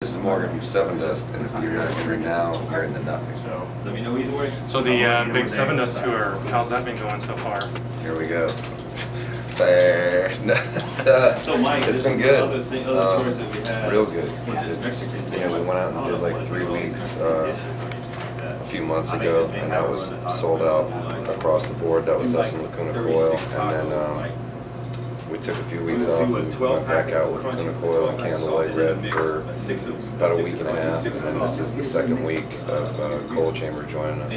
This is Morgan from Sevendust, and if you're not entering now, you're in the nothing. So let me know either way. So the big Sevendust tour, how's that been going so far? Here we go. So Mike, it's been good. Other tours that we had, real good. It's, we went out and did like 3 weeks a few months ago, and that was sold out across the board. That was us and Lacuna Coil, and then we took a few weeks off and went back out with Lacuna Coil and Candlelight Red for about a week and a half, and then this is the second week of Coal Chamber joining us.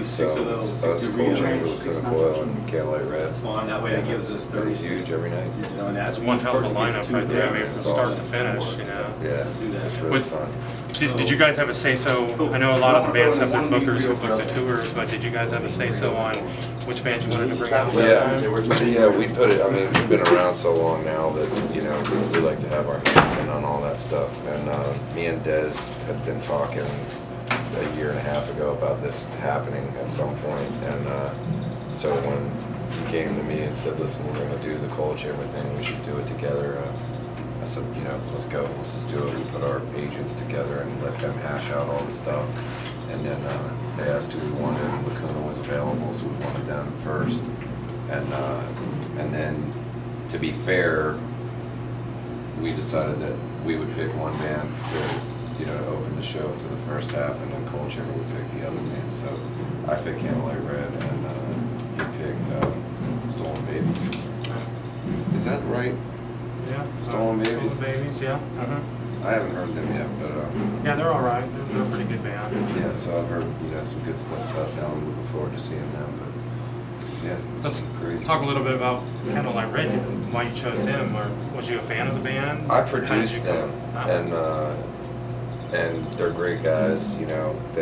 So it's us, Coal Chamber, Lacuna Coil, and Candlelight Red. And it's been huge every night. That's one hell of a lineup right there, I mean, from start to finish, you know. Yeah, it's really fun. Did you guys have a say-so? I know a lot of the bands have their bookers who book the tours, but did you guys have a say-so on which bands you wanted to bring out this time? Yeah, we put it, I mean, we've been around so long now that, you know, we like to have our hands in on all that stuff. And me and Dez had been talking a year and a half ago about this happening at some point. And so when he came to me and said, listen, we're going to do the Coal Chamber thing, we should do it together. I said, you know, let's go, let's just do it. We put our agents together and let them hash out all the stuff. And then they asked who we wanted, and Lacuna was available, so we wanted them first. And then, to be fair, we decided that we would pick one band to, you know, open the show for the first half, and then Coal Chamber would pick the other band. So I picked Candlelight Red, and he picked Stolen Babies. Is that right? Yeah. Stolen Babies? Stolen Babies, yeah. I haven't heard them yet, but yeah, they're all right. They're a pretty good band. yeah. So I've heard, you know, some good stuff about them. I'm looking forward to seeing them. But yeah, Let's crazy. talk a little bit about Candlelight Red. Why you chose them, or was you a fan of the band? I produced them, and they're great guys. You know, I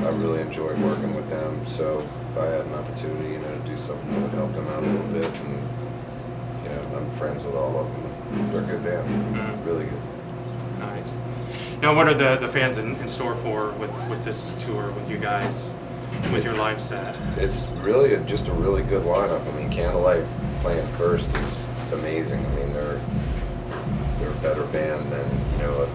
really enjoyed working with them. So if I had an opportunity, you know, to do something that would help them out a little bit, and you know, I'm friends with all of them. They're a good band, really good. Nice. Now, what are the fans in store for with this tour, with you guys, with your live set? It's really just a really good lineup. I mean, Candlelight playing first is amazing. I mean, they're a better band than, you know,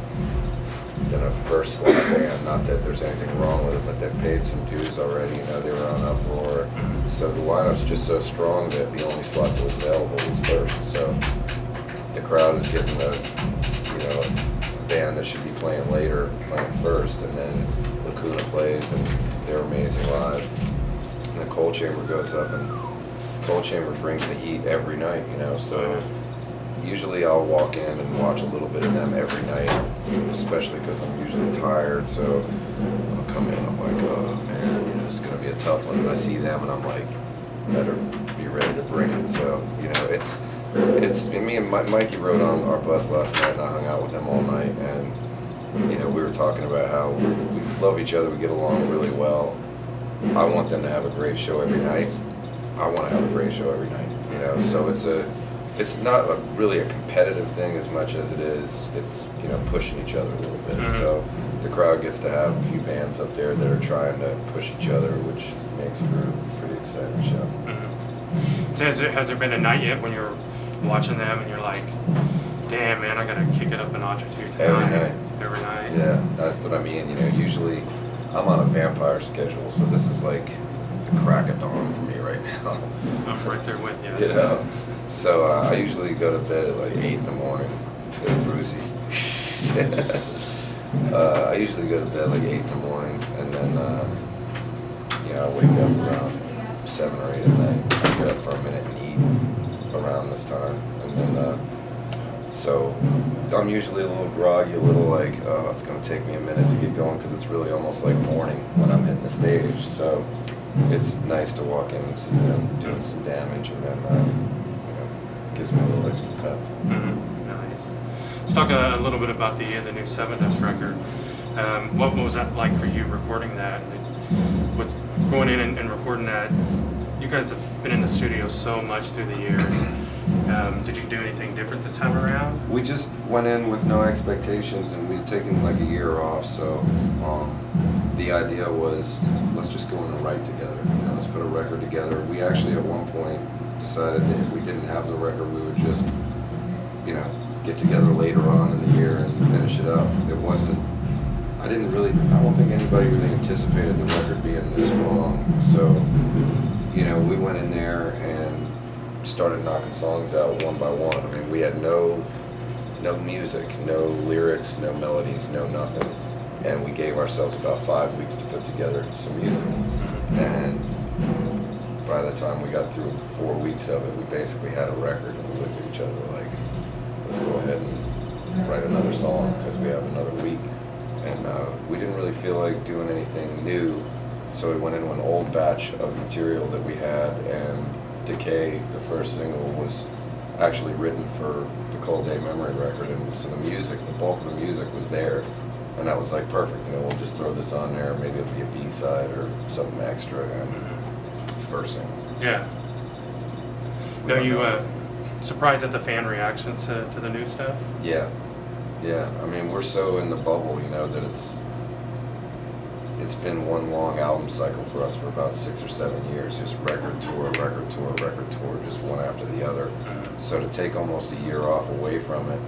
than a first slot band. Not that there's anything wrong with it, but they've paid some dues already. You know, they were on Uproar, so the lineup's just so strong that the only slot that was available was first. So the crowd is getting you know, band that should be playing later, playing first, and then Lacuna plays, and they're amazing live. And the Coal Chamber goes up, and Coal Chamber brings the heat every night, you know, so usually I'll walk in and watch a little bit of them every night, especially because I'm usually tired, so I'll come in, I'm like, oh man, you know, it's going to be a tough one, and I see them, and I'm like, better be ready to bring it. So, you know, it's me and Mikey rode on our bus last night, and I hung out with him all night, and you know, we were talking about how we love each other, we get along really well. I want them to have a great show every night. I want to have a great show every night, you know. So it's not really a competitive thing as much as it's you know, pushing each other a little bit. So the crowd gets to have a few bands up there that are trying to push each other, which makes for a pretty exciting show. So has there been a night yet when you're watching them and you're like, damn man, I gotta kick it up a notch or two tonight? Every night. Every night. Yeah, that's what I mean. You know, usually I'm on a vampire schedule, so this is like the crack of dawn for me right now. I'm right there with you. You know, so I usually go to bed at like 8 in the morning. Brucey. I usually go to bed like 8 in the morning, and then you know, I wake up around 7 or 8 at night. I get up for a minute and eat around this time, and then so I'm usually a little groggy, a little like, oh, it's going to take me a minute to get going, because it's really almost like morning when I'm hitting the stage. So it's nice to walk in and see them doing some damage, and then you know, gives me a little extra pep. Nice. Let's talk a little bit about the new Sevendust record. What was that like for you recording that? What's going in and recording that? You guys have been in the studio so much through the years. Did you do anything different this time around? We just went in with no expectations, and we'd taken like a year off, so the idea was, let's just go in and write together. You know, let's put a record together. We actually at one point decided that if we didn't have the record, we would just, you know, get together later on in the year and finish it up. It wasn't, I don't think anybody really anticipated the record being this strong. So, you know, we went in there and started knocking songs out one by one. I mean, we had no music, no lyrics, no melodies, no nothing. And we gave ourselves about 5 weeks to put together some music. And by the time we got through 4 weeks of it, we basically had a record, and we looked at each other like, let's go ahead and write another song because we have another week. And we didn't really feel like doing anything new, so we went into an old batch of material that we had, and Decay, the first single, was actually written for the Cold Day Memory record, and so the music, the bulk of the music was there, and that was like perfect. You know, we'll just throw this on there, maybe it'll be a B-side or something extra, and it's the first single. Yeah. No, you surprised at the fan reactions to the new stuff? Yeah. Yeah, I mean, we're so in the bubble, you know, that it's been one long album cycle for us for about 6 or 7 years, just record tour, just one after the other. So to take almost a year off away from it,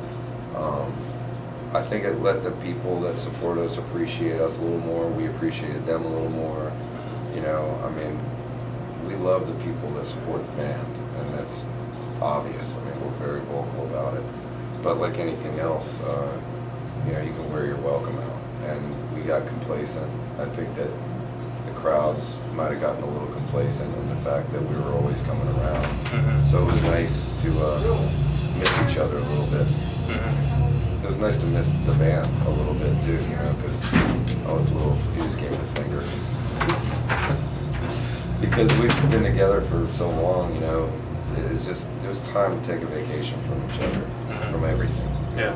I think it let the people that support us appreciate us a little more. We appreciated them a little more. You know, I mean, we love the people that support the band, and that's obvious. I mean, we're very vocal about it. But like anything else, you know, you can wear your welcome out, and we got complacent. I think that the crowds might have gotten a little complacent in the fact that we were always coming around. So it was nice to miss each other a little bit. It was nice to miss the band a little bit too, you know, because I was a little, he just gave me the finger. Because we've been together for so long, you know, it was time to take a vacation from each other, from everything,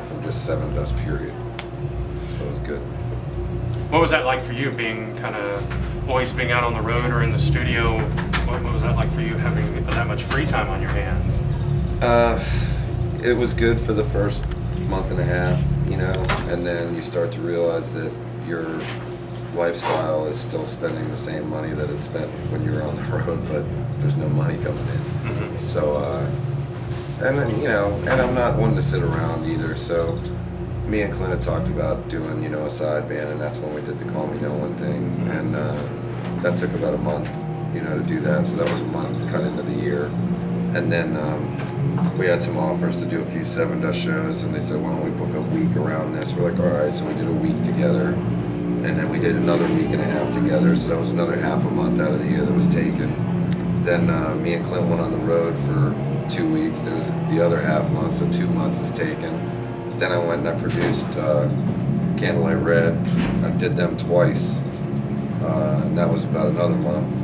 from just Sevendust period. So it was good. What was that like for you, being kind of always being out on the road or in the studio? What was that like for you, having that much free time on your hands? It was good for the first month and a half, you know, and then you start to realize that your lifestyle is still spending the same money that it spent when you were on the road, but there's no money coming in. So, and then, you know, and I'm not one to sit around either, so me and Clint had talked about doing, you know, a side band, and that's when we did the Call Me No One thing, and that took about a month, you know, to do that, so that was a month cut into the year. And then we had some offers to do a few Sevendust shows, and they said, why don't we book a week around this? We're like, all right, so we did a week together, and then we did another week and a half together, so that was another half a month out of the year that was taken. Then me and Clint went on the road for 2 weeks. There was the other half month, so 2 months is taken. Then I went and I produced Candlelight Red. I did them twice, and that was about another month.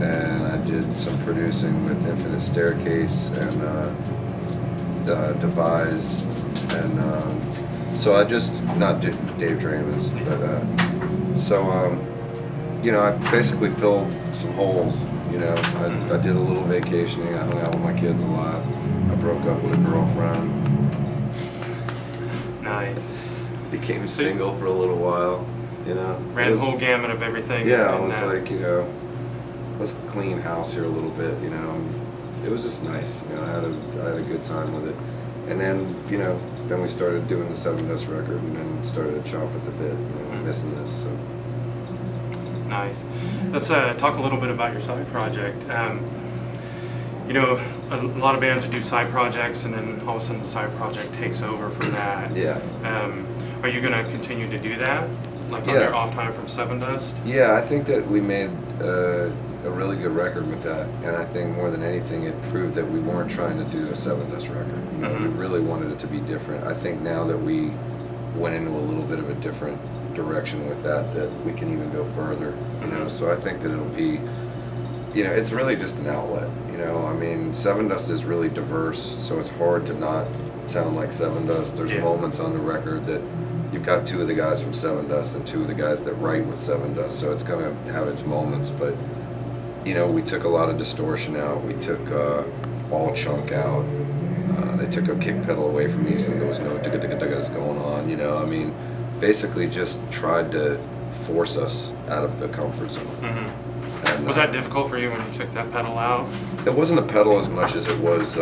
And I did some producing with Infinite Staircase and Devise, and so I just, not Dave Draymond's, but so you know, I basically filled some holes. You know, I did a little vacationing. I hung out with my kids a lot. I broke up with a girlfriend. Nice. Became single for a little while. You know, ran the whole gamut of everything. Yeah, I was like, you know, let's clean house here a little bit. You know, it was just nice. You know, I had a good time with it. And then, you know, then we started doing the Sevendust record, and then started to chomp at the bit. You know, missing this. So. Nice. Let's talk a little bit about your side project. You know, a lot of bands that do side projects, and then all of a sudden the side project takes over for that. Yeah. Are you going to continue to do that, like on your off time from Sevendust? Yeah, I think that we made a really good record with that, and I think more than anything, it proved that we weren't trying to do a Sevendust record. You know, we really wanted it to be different. I think now that we went into a little bit of a different direction with that we can even go further, you know. So I think that it'll be, you know, it's really just an outlet, you know. I mean, Sevendust is really diverse, so it's hard to not sound like Sevendust. There's moments on the record that you've got 2 of the guys from Sevendust and 2 of the guys that write with Sevendust, so it's gonna have its moments. But you know, we took a lot of distortion out. We took all chunk out. They took a kick pedal away from me, so there was no digga-digga-diggas going on, you know. I mean, basically just tried to force us out of the comfort zone. And, was that difficult for you when you took that pedal out? It wasn't a pedal as much as it was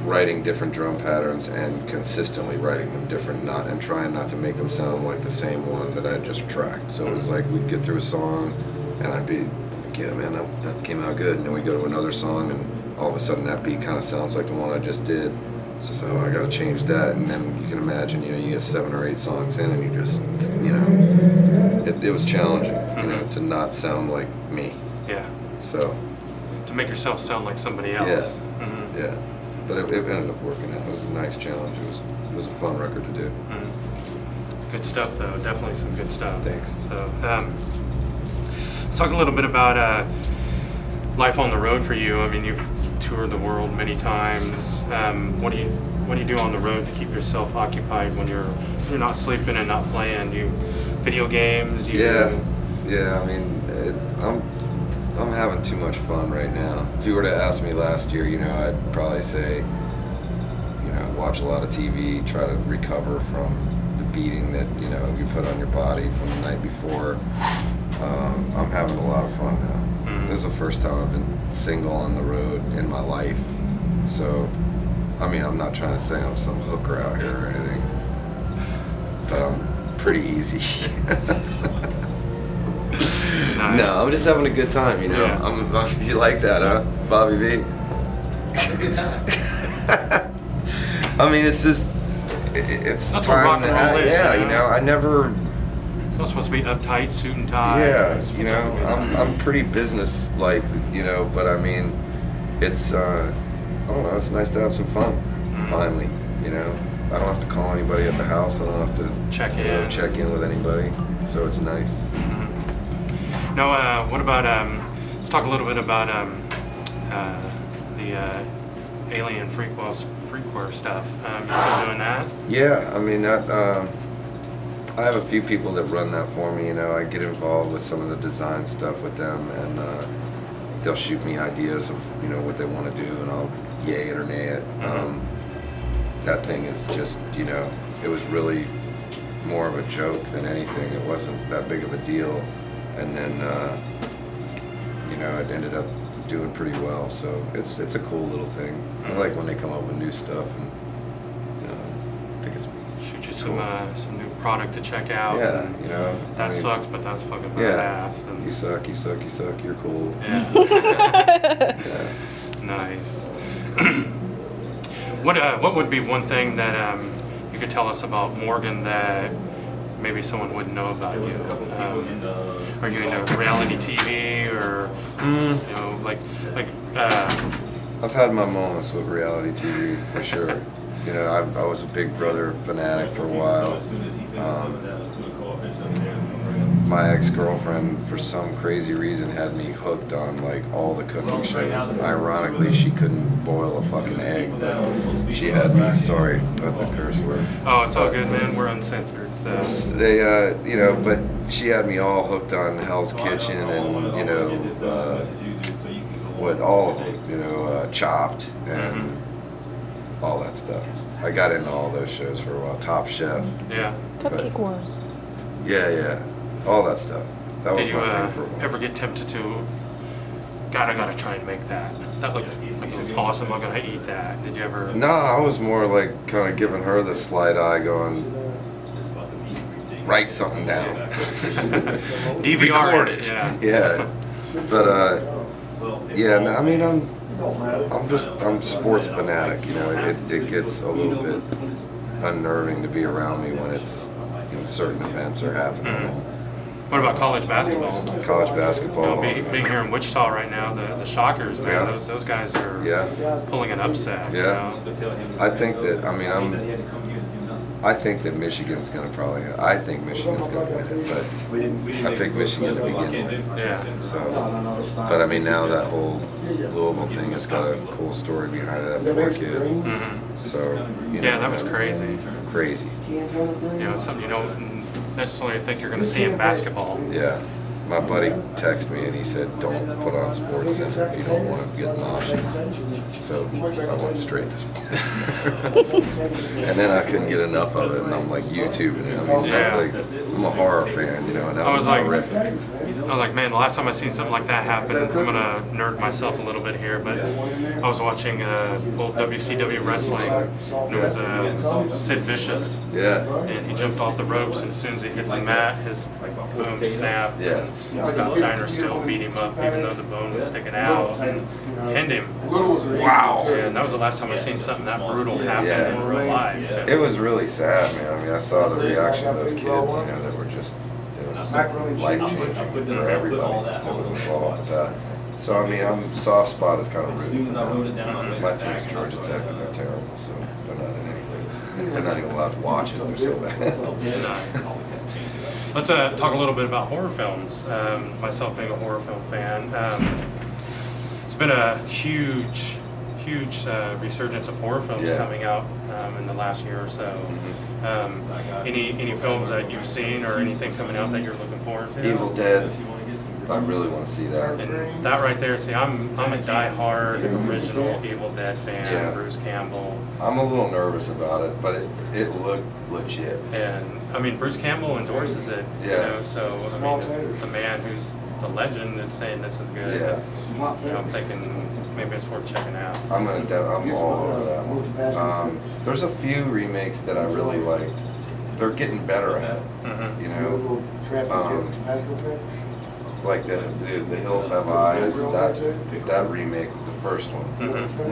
writing different drum patterns and consistently writing them different, and trying not to make them sound like the same one that I just tracked. So it was like we'd get through a song, and I'd be like, yeah, man, that came out good. And then we go to another song, and all of a sudden that beat kind of sounds like the one I just did. So it's like, oh, I got to change that. And then you can imagine, you know, you get 7 or 8 songs in, and you just, you know, it was challenging, you know, to not sound like me. Yeah. So. To make yourself sound like somebody else. Yeah. Yeah. But it ended up working. It was a nice challenge. It was a fun record to do. Good stuff, though. Definitely some good stuff. Thanks. So, let's talk a little bit about life on the road for you. I mean, you've toured the world many times. What do you do on the road to keep yourself occupied when you're not sleeping and not playing? Do you video games? Yeah. I mean, I'm having too much fun right now. If you were to ask me last year, you know, I'd probably say, you know, watch a lot of TV, try to recover from the beating that, you know, you put on your body from the night before. I'm having a lot of fun now. This is the first time I've been single on the road in my life. So, I mean, I'm not trying to say I'm some hooker out here or anything, but I'm pretty easy. Nice. No, I'm just having a good time, you know. Yeah. You like that, huh, Bobby V? A good time. I mean, it's just, it's That's time what rock and roll to, is, yeah, you you know? know, I never, It's not supposed to be uptight, suit and tie. yeah, you know, I'm pretty business-like, you know, but I mean, it's, I don't know, it's nice to have some fun, finally, you know. I don't have to call anybody at the house, I don't have to check in with anybody, so it's nice. Now, what about, let's talk a little bit about the Alien Freakware stuff. You still doing that? Yeah, I mean, that, I have a few people that run that for me, you know. I get involved with some of the design stuff with them, and they'll shoot me ideas of, you know, what they want to do, and I'll yay it or nay it. That thing is just, you know, it was really more of a joke than anything. It wasn't that big of a deal. And then, you know, it ended up doing pretty well. So it's a cool little thing. I like when they come up with new stuff, and you know, I think it's Shoot you cool. some new product to check out. Yeah, you know. That I mean, sucks, but that's fucking yeah. badass. And You suck. You're cool. yeah. Yeah. Nice. What would be one thing that you could tell us about Morgan that maybe someone wouldn't know about you? Are you into reality TV or you know, like I've had my moments with reality TV for sure. You know, I was a Big Brother fanatic for a while. My ex-girlfriend, for some crazy reason, had me hooked on like all the cooking shows. Ironically, she couldn't boil a fucking egg, but she had me. Sorry about the curse word. Oh, it's all good, man. We're uncensored. So. They, you know, but she had me all hooked on Hell's Kitchen and, you know, all of them, you know, Chopped and all that stuff. I got into all those shows for a while. Top Chef. Yeah. Cupcake Wars. Yeah. All that stuff. That was Did you my thing for a while. ever get tempted to? God, I gotta try and make that. That looked awesome. I'm gonna eat that. Did you ever? No, I was more like kind of giving her the slight eye, going, write something down. DVR Record it. Yeah. But yeah. No, I mean, I'm sports fanatic. You know, it gets a little bit unnerving to be around me when it's, you know, certain events are happening. What about college basketball? College basketball. You know, being here in Wichita right now, the Shockers, man, Yeah. those guys are Yeah. pulling an upset. Yeah. You know? I think that, I mean, I think that Michigan's going to probably, I think Michigan's going to win it, but I picked Michigan to begin with. Yeah. So, but I mean, now that whole Louisville thing has got a cool story behind it, that poor kid. So, you know, Yeah, that was crazy. Crazy. You know, it's something you don't necessarily think you're going to see in basketball. Yeah. My buddy texted me and he said, don't put on sports if you don't want to get nauseous. So I went straight to sports. And then I couldn't get enough of it, and I'm like YouTubing it. I mean, that's like, I'm a horror fan, you know, and that was like, horrific. was like, man, the last time I seen something like that happen, I'm gonna nerd myself a little bit here, but I was watching old WCW wrestling, and it was Sid Vicious. Yeah. And he jumped off the ropes, and as soon as he hit the mat, his boom snapped. Yeah. And Scott Steiner still beat him up, even though the bone was sticking out, and pinned him. Wow. And that was the last time I seen something that brutal happen in real life. It was really sad, man. I mean, I saw the reaction of those kids, you know, that were just, it was life-changing for everybody that was involved with that. So, I mean, soft spot is kind of rooting for them. My team's Georgia Tech, and they're terrible, so they're not in anything. They're not even allowed to watch it. They're so bad. Nice. Let's talk a little bit about horror films. Myself being a horror film fan, it's been a huge resurgence of horror films coming out in the last year or so. Any films that you've seen or anything coming out that you're looking forward to? Evil Dead. I really want to see that. And that right there, see, I'm a die-hard original Evil Dead fan, Bruce Campbell. I'm a little nervous about it, but it looked legit. And, I mean, Bruce Campbell endorses it, you know, so, I mean, if the man who's the legend that's saying this is good, you know, I'm thinking maybe it's worth checking out. I'm all over that one. There's a few remakes that I really liked. They're getting better at it, you know. Like the Hills Have Eyes, that remake, the first one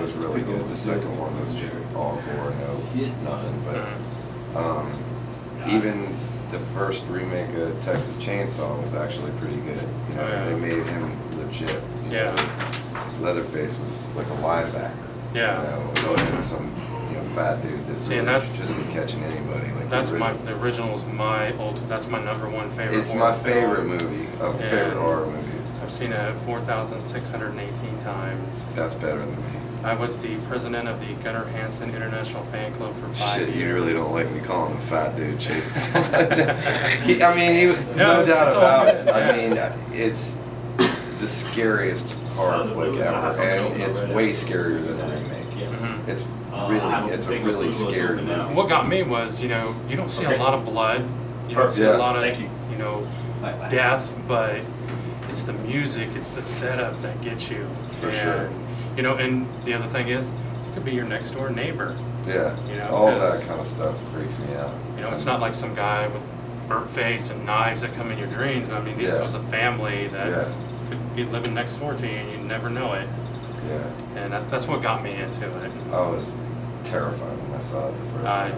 was really good. The second one was just all gore, nothing. But even the first remake of Texas Chainsaw was actually pretty good. You know, they made him legit. You know? Leatherface was like a linebacker. Yeah. You know, it wasn't some fat dude that shouldn't be catching anybody. Like the original is that's my #1 favorite. It's my favorite movie, favorite horror movie. I've seen it 4,618 times. That's better than me. I was the president of the Gunnar Hansen International Fan Club for 5 years. Shit, you really don't like me calling him a fat dude chasing somebody. No doubt about it. I mean, it's the scariest horror flick ever, and it's way scarier than the remake. It's a really scary movie. What got me was, you know, you don't see a lot of blood, you don't see a lot of, you know, death, but it's the music, it's the setup that gets you. For sure. You know, and the other thing is, it could be your next door neighbor. Yeah. You know, all that kind of stuff freaks me out. You know, it's not like some guy with burnt face and knives that come in your dreams. I mean, this was a family that could be living next door to you and you never know it. Yeah. And that's what got me into it. I was terrified when I saw it the first time.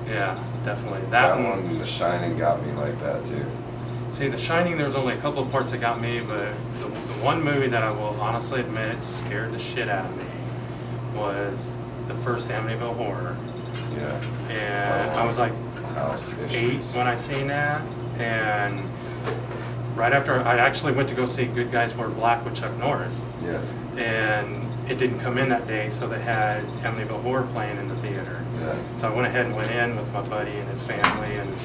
Yeah, definitely. That one, The Shining, got me like that too. See, The Shining, there was only a couple of parts that got me, but the one movie that I will honestly admit scared the shit out of me was the first Amityville Horror. Yeah. And I was like 8 when I seen that, and right after I actually went to go see Good Guys Wear Black with Chuck Norris. Yeah. And it didn't come in that day, so they had Amityville Horror playing in the theater. Yeah. So I went ahead and went in with my buddy and his family, and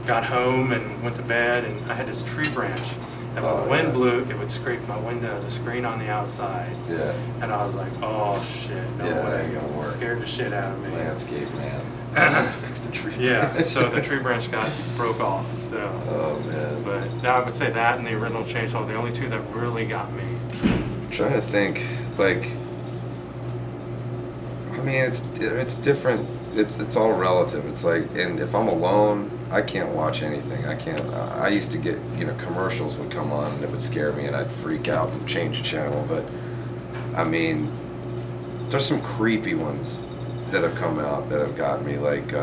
got home and went to bed, and I had this tree branch. And when the wind blew, it would scrape my window, the screen on the outside. Yeah. And I was like, oh shit, no way. That ain't gonna work. Scared the shit out of me. Landscape man. Fix the tree branch. So the tree branch broke off. So. Oh man. But I would say that and the original Chainsaw, the only two that really got me. I'm trying to think, like, I mean, it's different. It's all relative. It's like, and if I'm alone, I can't watch anything. I used to get, commercials would come on and it would scare me and I'd freak out and change the channel. But I mean, there's some creepy ones that have come out that have got me, like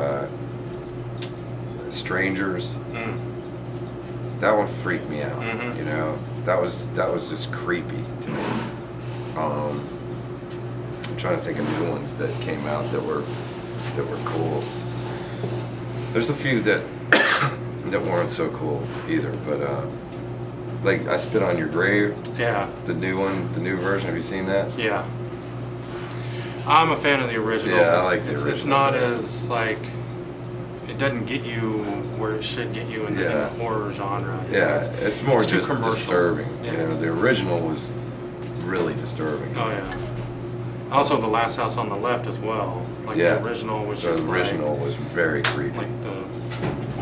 Strangers. That one freaked me out. That was just creepy to me. I'm trying to think of new ones that came out that were cool. There's a few that that weren't so cool either, but like I Spit on Your Grave. Yeah. The new one, the new version. Have you seen that? Yeah. I'm a fan of the original. Yeah, I like the original. It's not as like, it doesn't get you where it should get you in the horror genre. Yeah, it's more just commercial. Disturbing. The original was really disturbing. Oh yeah. Also, The Last House on the Left as well. Like the original was just the original was very creepy. Like the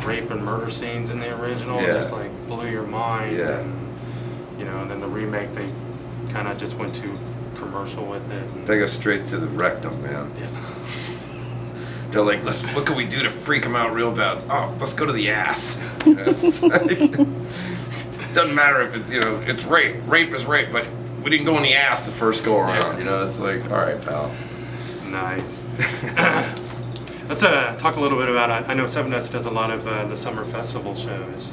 rape and murder scenes in the original just like blew your mind. Yeah. And you know, and then the remake they kind of just went too commercial with it. And, They go straight to the rectum, man. yeah. They're like, what can we do to freak them out real bad? Oh, let's go to the ass. You know, it's like, doesn't matter if it, you know, it's rape. Rape is rape, but we didn't go in the ass the first go around. You know, it's like, all right, pal. Nice. Let's talk a little bit about. I know Sevendust does a lot of the summer festival shows.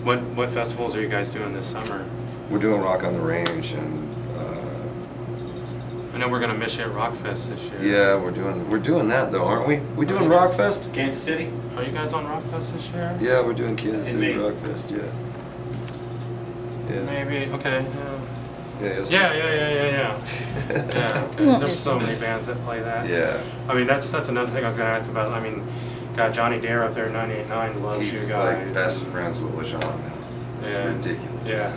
What festivals are you guys doing this summer? We're doing Rock on the Range, and I know we're gonna miss you at Rockfest this year. yeah, we're doing that though, aren't we? We doing Rockfest? Kansas City? Are you guys on Rockfest this year? Yeah, we're doing Kansas In City May. Rockfest. Yeah. Yeah. Maybe. Okay. Yeah. You'll see. Yeah. Yeah. Okay. There's so many bands that play that. Yeah. I mean, that's another thing I was gonna ask about. I mean, got Johnny Dare up there, 98.9 loves He's you guys. like best friends with LeJean now. It's Yeah. ridiculous. Yeah.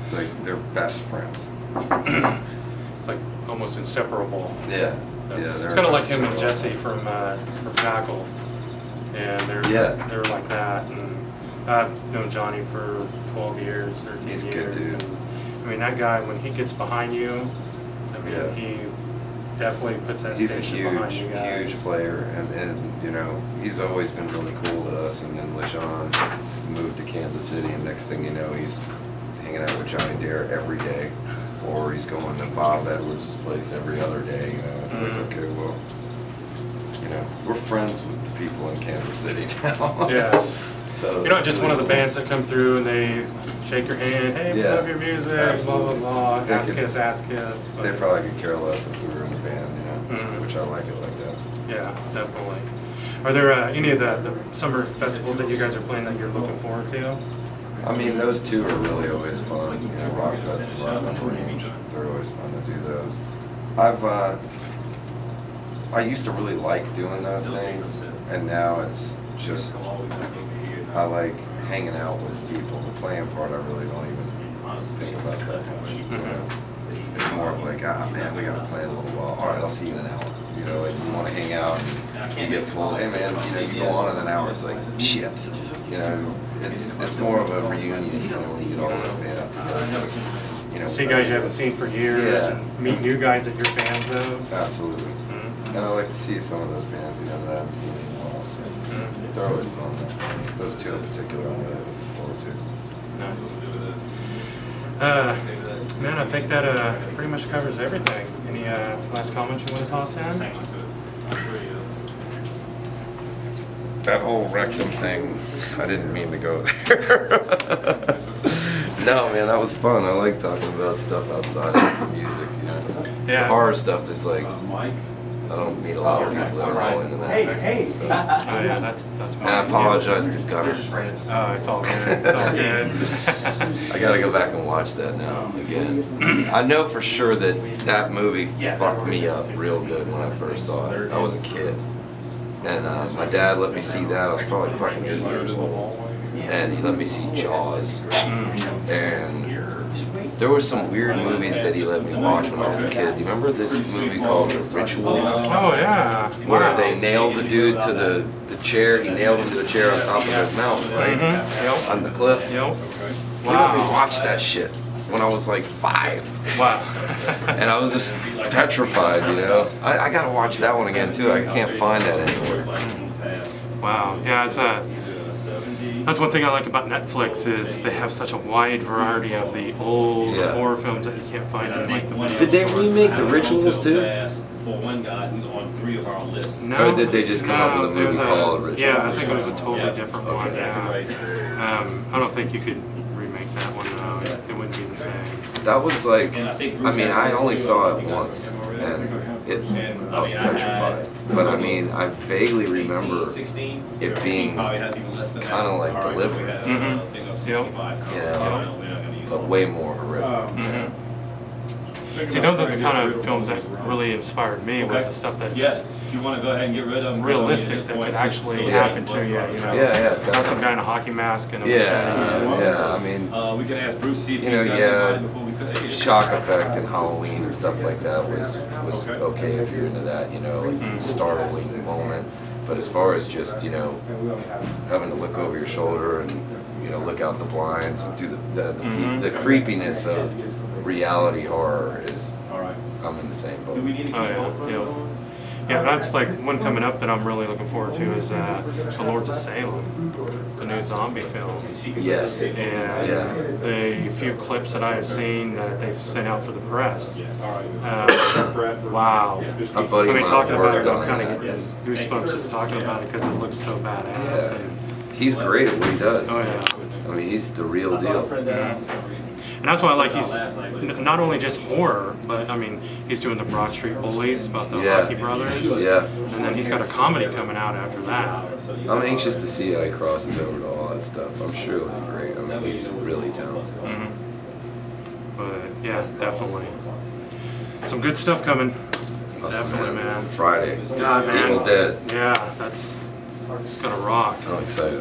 It's like they're best friends. It's like almost inseparable. Yeah. So Yeah. it's kind of like him and Jesse from Jackal, and they're like that. And I've known Johnny for 12 years, 13 He's a years. good dude. And, I mean, that guy, when he gets behind you, I mean, Yeah. he definitely puts that He's a station behind you guys. huge player, and you know, he's always been really cool to us. And then LeJean moved to Kansas City, and next thing you know, he's hanging out with Johnny Dare every day, or he's going to Bob Edwards' place every other day. You know, it's like, okay, well, you know, we're friends with the people in Kansas City now. Yeah. So You're not it's just really one of the cool. bands that come through and they shake your hand, hey, we Yeah, love your music, absolutely. blah, blah, blah, They ass could- kiss, ass kiss. They but- probably could care less if we were in a band, you know, Mhm. which I like it like that. Yeah, definitely. Are there any of the summer festivals that you guys are playing that you're looking forward to? I mean, those two are really always fun. You know, Rockfest and Rock on the Range. They're always fun to do those. I used to really like doing those things, and now it's just, I like hanging out with people. The playing part, I really don't even think about that much. You know? It's more of like, man, we gotta play in a little while. All right, I'll see you in an hour. You know, and you want to hang out, and you get pulled. Hey, man, you know, you go on in an hour. It's like shit. You know, it's more of a reunion. You know, when you get all those bands together. You know, See guys you haven't seen for years Yeah. and meet new guys that you're fans of? Absolutely. Mhm. And I like to see some of those bands, you know, that I haven't seen in a while. So Mhm. they're always fun. Those two in particular, I'm really looking forward to. Nice. Man, I think that pretty much covers everything. Any last comments you want to toss in? That whole rectum thing, I didn't mean to go there. No, man, that was fun. I like talking about stuff outside of the music, you know. Yeah. The horror stuff is like, I don't meet a lot of people that are all into that. So. Oh yeah, that's And I apologize to Gunnar. Oh, it's all good. It's all good. I gotta go back and watch that now again. I know for sure that that movie fucked me up real good when I first saw it. I was a kid. And my dad let me see that. I was probably fucking 8 years old. And he let me see Jaws. And there were some weird movies that he let me watch when I was a kid. You remember this movie called The Rituals? Oh yeah. Where Wow. they nailed the dude to the chair. He nailed him to the chair on top of the mountain, right? Yep. On the cliff. Yep. He let me Wow. watch that shit when I was like 5. Wow. And I was just petrified, you know? I gotta watch that one again too. I can't find that anywhere. Wow. Yeah, it's that's one thing I like about Netflix is they have such a wide variety of the old Yeah. horror films that you can't find in like the video Did they stores. remake The Rituals too? For one guy who's on 3 of our lists. No, Or did they just come up with a it movie was called Rituals? Yeah, I think it was a totally different Okay. one. Yeah. I don't think you could remake that one. It wouldn't be the same. That was like, And I think I mean, I only Bruce saw had it this once, too. and And, I was I mean, I had- petrified. But I mean, I vaguely remember 16, it being probably has even less than that. kinda like All right, Deliverance. we had, Mhm. thing of Yep. 65. You know, We're not gonna use but way more horrific. Mhm. See, those are the kind of films that really inspired me. Was the stuff that's Yeah, if you want to go ahead and get rid of them, realistic that could actually happen to you. You know, Yeah, not some guy in a hockey mask and a Yeah, machete. yeah. I mean, We can ask Bruce see if You know, he's got yeah, anybody before we could. shock effect and Halloween and stuff like that was okay if you're into that, you know, like startling moment. But as far as just, you know, having to look over your shoulder and, you know, look out the blinds and do the creepiness of reality horror is, I'm in the same boat. Oh yeah. Yeah, that's like one coming up that I'm really looking forward to is The Lords of Salem, the new zombie film. Yes. And Yeah. the few clips that I have seen that they've sent out for the press, wow. A buddy I mean, of mine talking about worked it, on I'm kind that. of getting goosebumps just talking about it because it looks so badass. Yeah. And, He's great at what he does. oh yeah. I mean, he's the real deal. And that's why I like he's not only just horror, but I mean he's doing the Broad Street Bullies about the Yeah. Rocky Brothers. Yeah. And then he's got a comedy coming out after that. I'm anxious to see how he crosses over to all that stuff. I'm sure it'll be great. I mean, he's really talented. But yeah, definitely. Some good stuff coming. Awesome, Definitely, man. Friday. God, man. Evil Dead. Yeah, that's gonna rock. I'm excited.